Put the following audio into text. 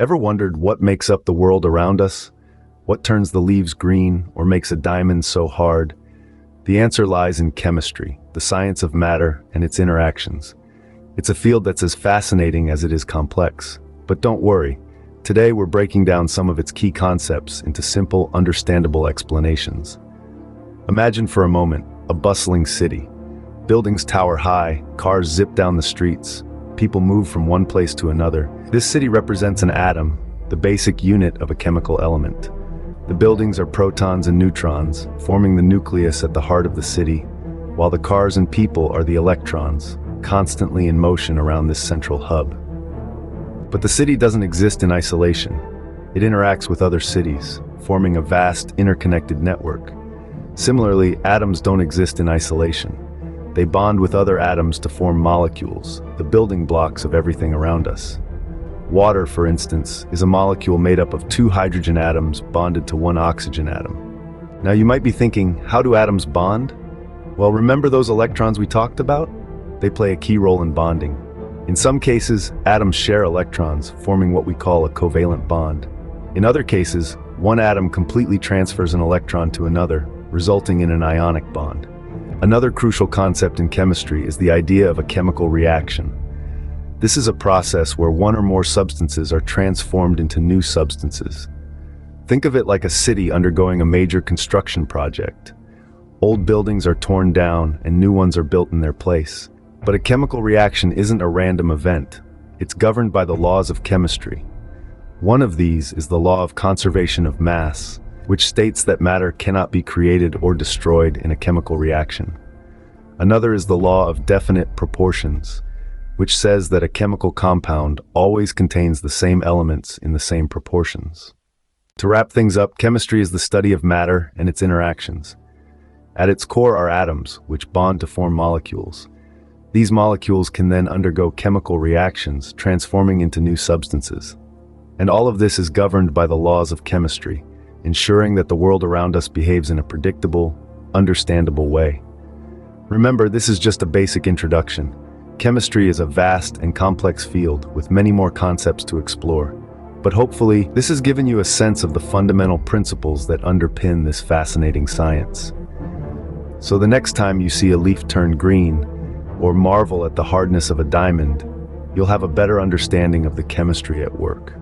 Ever wondered what makes up the world around us? What turns the leaves green or makes a diamond so hard? The answer lies in chemistry, the science of matter and its interactions. It's a field that's as fascinating as it is complex. But don't worry, today we're breaking down some of its key concepts into simple, understandable explanations. Imagine for a moment a bustling city. Buildings tower high, cars zip down the streets, people move from one place to another. This city represents an atom, the basic unit of a chemical element. The buildings are protons and neutrons, forming the nucleus at the heart of the city, while the cars and people are the electrons, constantly in motion around this central hub. But the city doesn't exist in isolation. It interacts with other cities, forming a vast, interconnected network. Similarly, atoms don't exist in isolation. They bond with other atoms to form molecules, the building blocks of everything around us. Water, for instance, is a molecule made up of two hydrogen atoms bonded to one oxygen atom. Now you might be thinking, how do atoms bond? Well, remember those electrons we talked about? They play a key role in bonding. In some cases, atoms share electrons, forming what we call a covalent bond. In other cases, one atom completely transfers an electron to another, resulting in an ionic bond. Another crucial concept in chemistry is the idea of a chemical reaction. This is a process where one or more substances are transformed into new substances. Think of it like a city undergoing a major construction project. Old buildings are torn down and new ones are built in their place. But a chemical reaction isn't a random event. It's governed by the laws of chemistry. One of these is the law of conservation of mass, which states that matter cannot be created or destroyed in a chemical reaction. Another is the law of definite proportions, which says that a chemical compound always contains the same elements in the same proportions. To wrap things up, chemistry is the study of matter and its interactions. At its core are atoms, which bond to form molecules. These molecules can then undergo chemical reactions, transforming into new substances. And all of this is governed by the laws of chemistry, ensuring that the world around us behaves in a predictable, understandable way. Remember, this is just a basic introduction. Chemistry is a vast and complex field with many more concepts to explore. But hopefully, this has given you a sense of the fundamental principles that underpin this fascinating science. So the next time you see a leaf turn green, or marvel at the hardness of a diamond, you'll have a better understanding of the chemistry at work.